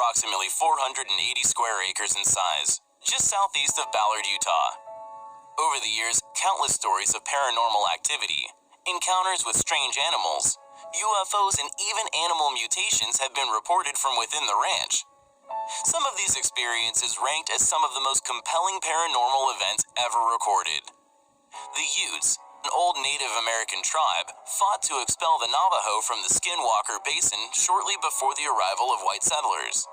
approximately 480 square acres in size, just southeast of Ballard, Utah. Over the years, countless stories of paranormal activity, encounters with strange animals, UFOs, and even animal mutations have been reported from within the ranch. Some of these experiences ranked as some of the most compelling paranormal events ever recorded. The Utes, an old Native American tribe, fought to expel the Navajo from the Skinwalker Basin shortly before the arrival of white settlers.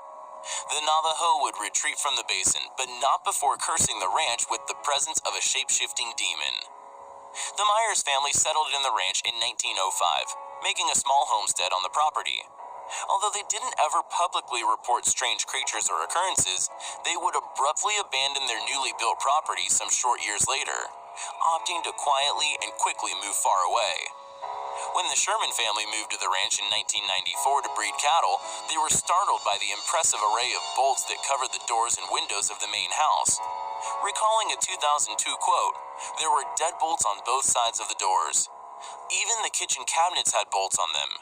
The Navajo would retreat from the basin, but not before cursing the ranch with the presence of a shape-shifting demon. The Myers family settled in the ranch in 1905, making a small homestead on the property. Although they didn't ever publicly report strange creatures or occurrences, they would abruptly abandon their newly built property some short years later, opting to quietly and quickly move far away. When the Sherman family moved to the ranch in 1994 to breed cattle, they were startled by the impressive array of bolts that covered the doors and windows of the main house. Recalling a 2002 quote, "There were deadbolts on both sides of the doors. Even the kitchen cabinets had bolts on them,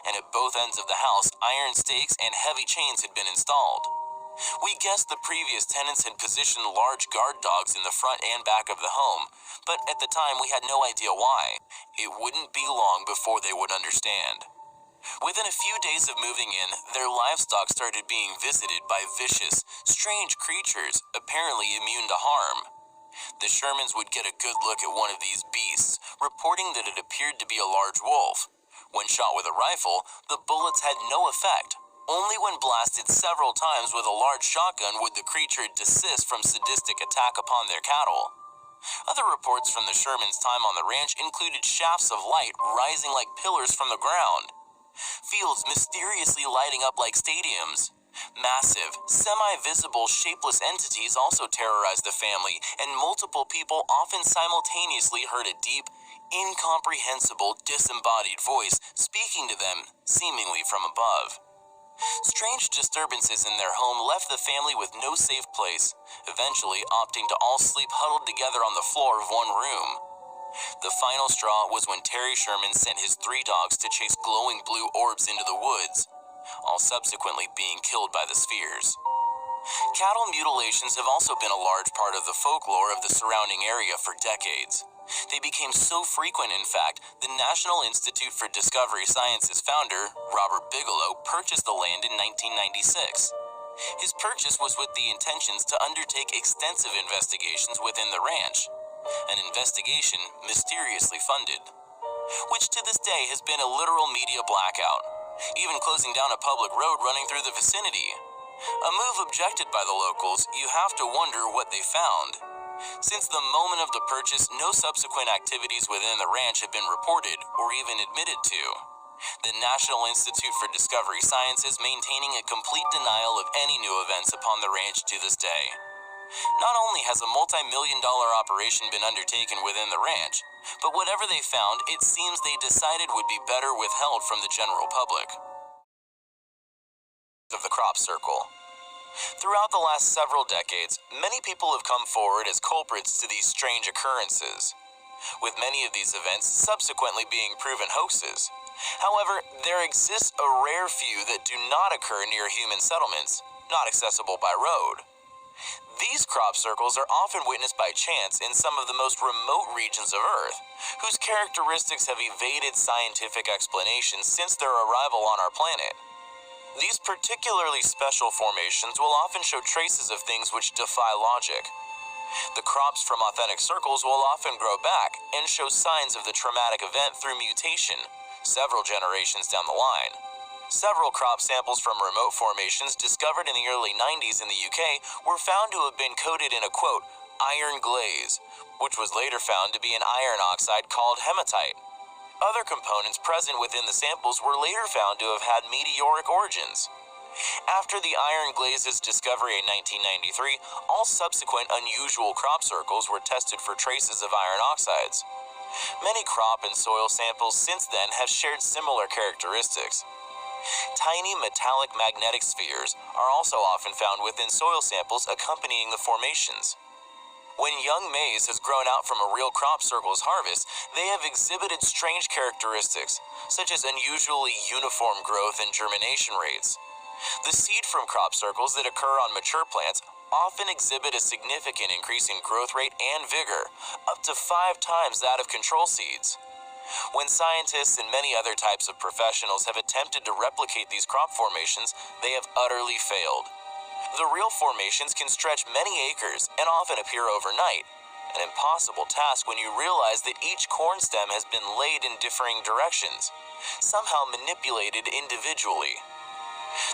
and at both ends of the house, iron stakes and heavy chains had been installed. We guessed the previous tenants had positioned large guard dogs in the front and back of the home, but at the time we had no idea why. It wouldn't be long before they would understand." Within a few days of moving in, their livestock started being visited by vicious, strange creatures, apparently immune to harm. The Shermans would get a good look at one of these beasts, reporting that it appeared to be a large wolf. When shot with a rifle, the bullets had no effect. Only when blasted several times with a large shotgun would the creature desist from sadistic attack upon their cattle. Other reports from the Shermans' time on the ranch included shafts of light rising like pillars from the ground, fields mysteriously lighting up like stadiums. Massive, semi-visible, shapeless entities also terrorized the family, and multiple people often simultaneously heard a deep, incomprehensible, disembodied voice speaking to them, seemingly from above. Strange disturbances in their home left the family with no safe place, eventually opting to all sleep huddled together on the floor of one room. The final straw was when Terry Sherman sent his 3 dogs to chase glowing blue orbs into the woods, all subsequently being killed by the spheres. Cattle mutilations have also been a large part of the folklore of the surrounding area for decades. They became so frequent, in fact, the National Institute for Discovery Science's founder, Robert Bigelow, purchased the land in 1996. His purchase was with the intentions to undertake extensive investigations within the ranch, an investigation mysteriously funded, which to this day has been a literal media blackout, even closing down a public road running through the vicinity. A move objected by the locals. You have to wonder what they found. Since the moment of the purchase, no subsequent activities within the ranch have been reported or even admitted to. The National Institute for Discovery Sciences maintaining a complete denial of any new events upon the ranch to this day. Not only has a multi-million-dollar operation been undertaken within the ranch, but whatever they found, it seems they decided would be better withheld from the general public. Of the crop circle. Throughout the last several decades, many people have come forward as culprits to these strange occurrences, with many of these events subsequently being proven hoaxes. However, there exists a rare few that do not occur near human settlements, not accessible by road. These crop circles are often witnessed by chance in some of the most remote regions of Earth, whose characteristics have evaded scientific explanations since their arrival on our planet. These particularly special formations will often show traces of things which defy logic. The crops from authentic circles will often grow back and show signs of the traumatic event through mutation, several generations down the line. Several crop samples from remote formations discovered in the early 90s in the UK were found to have been coated in a, quote, iron glaze, which was later found to be an iron oxide called hematite. Other components present within the samples were later found to have had meteoric origins. After the iron glaze's discovery in 1993, all subsequent unusual crop circles were tested for traces of iron oxides. Many crop and soil samples since then have shared similar characteristics. Tiny metallic magnetic spheres are also often found within soil samples accompanying the formations. When young maize has grown out from a real crop circle's harvest, they have exhibited strange characteristics, such as unusually uniform growth and germination rates. The seed from crop circles that occur on mature plants often exhibit a significant increase in growth rate and vigor, up to 5 times that of control seeds. When scientists and many other types of professionals have attempted to replicate these crop formations, they have utterly failed. The real formations can stretch many acres and often appear overnight, an impossible task when you realize that each corn stem has been laid in differing directions, somehow manipulated individually.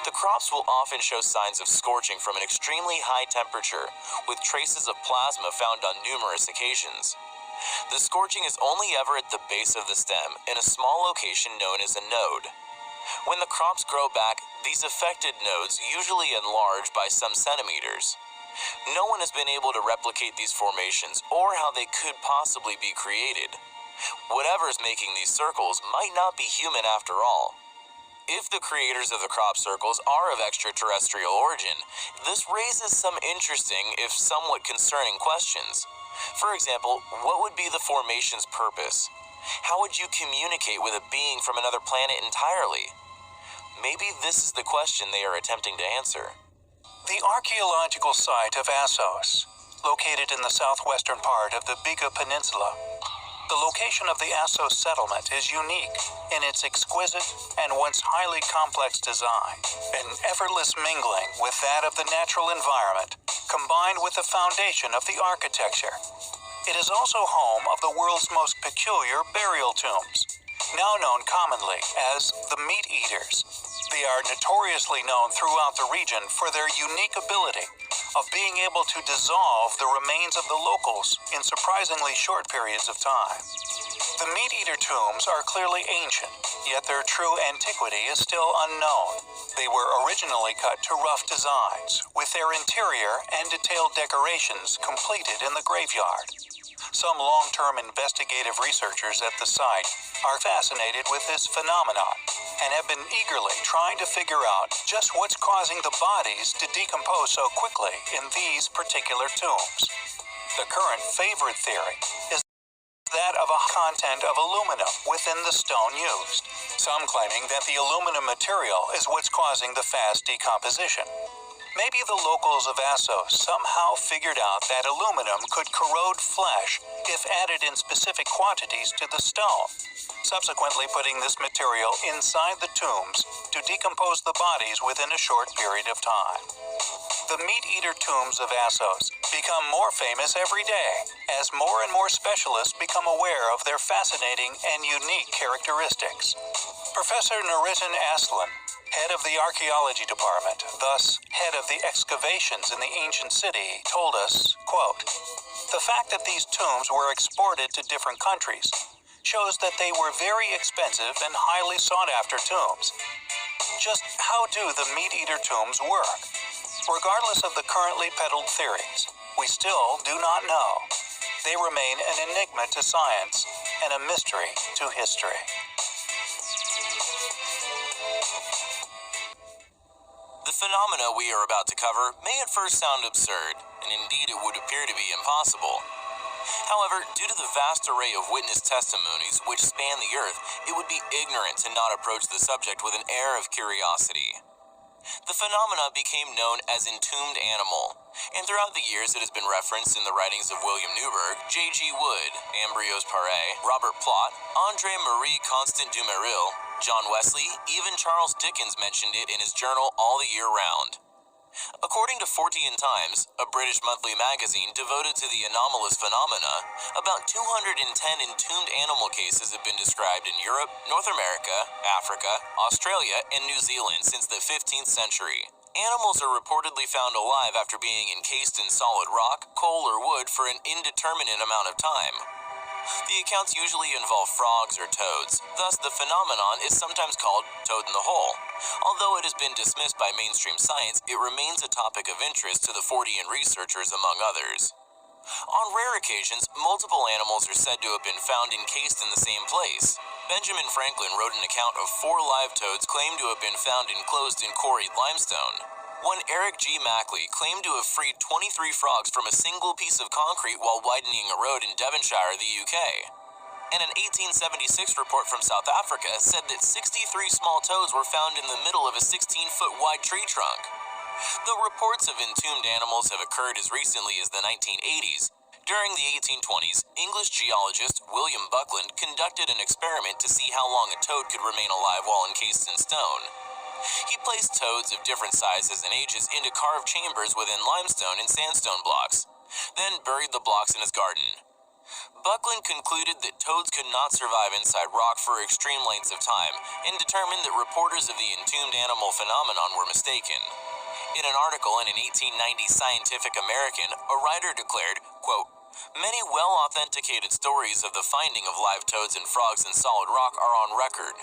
The crops will often show signs of scorching from an extremely high temperature, with traces of plasma found on numerous occasions. The scorching is only ever at the base of the stem in a small location known as a node. When the crops grow back, these affected nodes usually enlarge by some centimeters. No one has been able to replicate these formations or how they could possibly be created. Whatever is making these circles might not be human after all. If the creators of the crop circles are of extraterrestrial origin, this raises some interesting, if somewhat concerning, questions. For example, what would be the formation's purpose? How would you communicate with a being from another planet entirely? Maybe this is the question they are attempting to answer. The archaeological site of Assos, located in the southwestern part of the Biga Peninsula. The location of the Assos settlement is unique in its exquisite and once highly complex design, an effortless mingling with that of the natural environment, combined with the foundation of the architecture. It is also home of the world's most peculiar burial tombs, now known commonly as the meat eaters. They are notoriously known throughout the region for their unique ability of being able to dissolve the remains of the locals in surprisingly short periods of time. The meat-eater tombs are clearly ancient, yet their true antiquity is still unknown. They were originally cut to rough designs, with their interior and detailed decorations completed in the graveyard. Some long-term investigative researchers at the site are fascinated with this phenomenon and have been eagerly trying to figure out just what's causing the bodies to decompose so quickly in these particular tombs. The current favorite theory is that of a content of aluminum within the stone used, some claiming that the aluminum material is what's causing the fast decomposition. Maybe the locals of Assos somehow figured out that aluminum could corrode flesh if added in specific quantities to the stone, subsequently putting this material inside the tombs to decompose the bodies within a short period of time. The meat-eater tombs of Assos become more famous every day as more and more specialists become aware of their fascinating and unique characteristics. Professor Nuritin Aslan, head of the archaeology department, thus head of the excavations in the ancient city, told us, quote, "The fact that these tombs were exported to different countries shows that they were very expensive and highly sought-after tombs. Just how do the meat-eater tombs work? Regardless of the currently peddled theories, we still do not know. They remain an enigma to science and a mystery to history." The phenomena we are about to cover may at first sound absurd, and indeed it would appear to be impossible. However, due to the vast array of witness testimonies which span the earth, it would be ignorant to not approach the subject with an air of curiosity. The phenomena became known as entombed animal, and throughout the years it has been referenced in the writings of William Newburgh, J.G. Wood, Ambrose Paré, Robert Plot, André Marie Constant Dumeril, John Wesley, even Charles Dickens mentioned it in his journal all the year round. According to Fortean Times, a British monthly magazine devoted to the anomalous phenomena, about 210 entombed animal cases have been described in Europe, North America, Africa, Australia, and New Zealand since the 15th century. Animals are reportedly found alive after being encased in solid rock, coal, or wood for an indeterminate amount of time. The accounts usually involve frogs or toads, thus the phenomenon is sometimes called toad in the hole. Although it has been dismissed by mainstream science, it remains a topic of interest to the Fortean researchers, among others. On rare occasions, multiple animals are said to have been found encased in the same place. Benjamin Franklin wrote an account of 4 live toads claimed to have been found enclosed in quarried limestone. One Eric G. Mackley claimed to have freed 23 frogs from a single piece of concrete while widening a road in Devonshire, the UK. and an 1876 report from South Africa said that 63 small toads were found in the middle of a 16-foot wide tree trunk. Though reports of entombed animals have occurred as recently as the 1980s, during the 1820s, English geologist William Buckland conducted an experiment to see how long a toad could remain alive while encased in stone. He placed toads of different sizes and ages into carved chambers within limestone and sandstone blocks, then buried the blocks in his garden. Buckland concluded that toads could not survive inside rock for extreme lengths of time and determined that reporters of the entombed animal phenomenon were mistaken. In an article in an 1890 Scientific American, a writer declared, quote, "Many well-authenticated stories of the finding of live toads and frogs in solid rock are on record."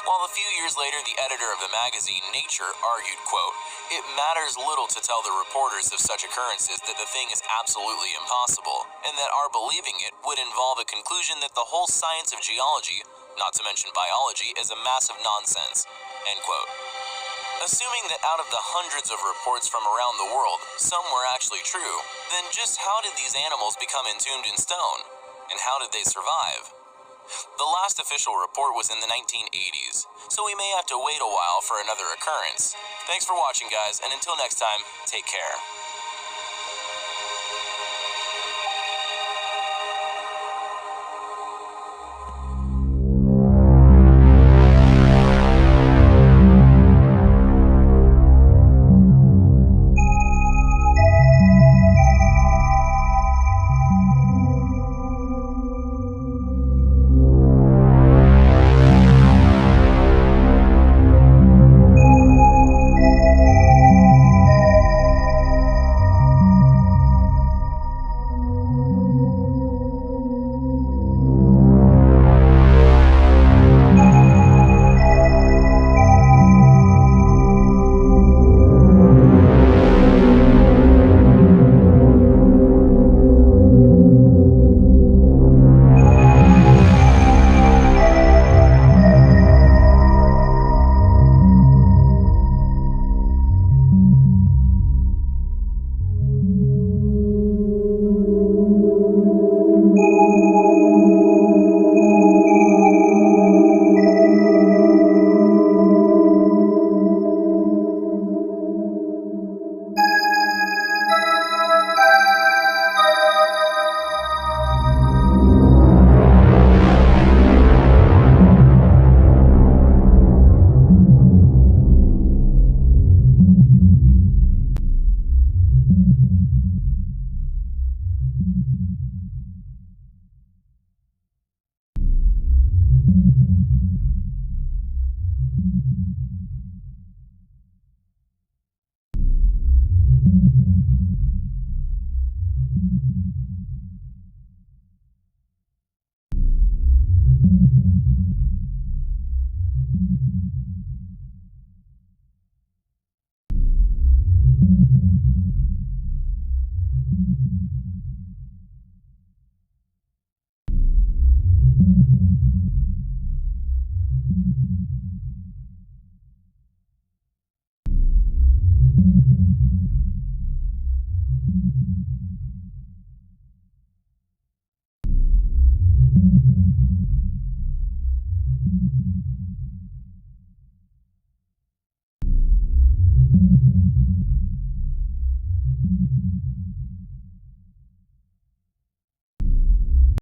While a few years later, the editor of the magazine Nature argued, quote, "It matters little to tell the reporters of such occurrences that the thing is absolutely impossible, and that our believing it would involve a conclusion that the whole science of geology, not to mention biology, is a massive nonsense." End quote. Assuming that out of the hundreds of reports from around the world, some were actually true, then just how did these animals become entombed in stone? And how did they survive? The last official report was in the 1980s, so we may have to wait a while for another occurrence. Thanks for watching, guys, and until next time, take care.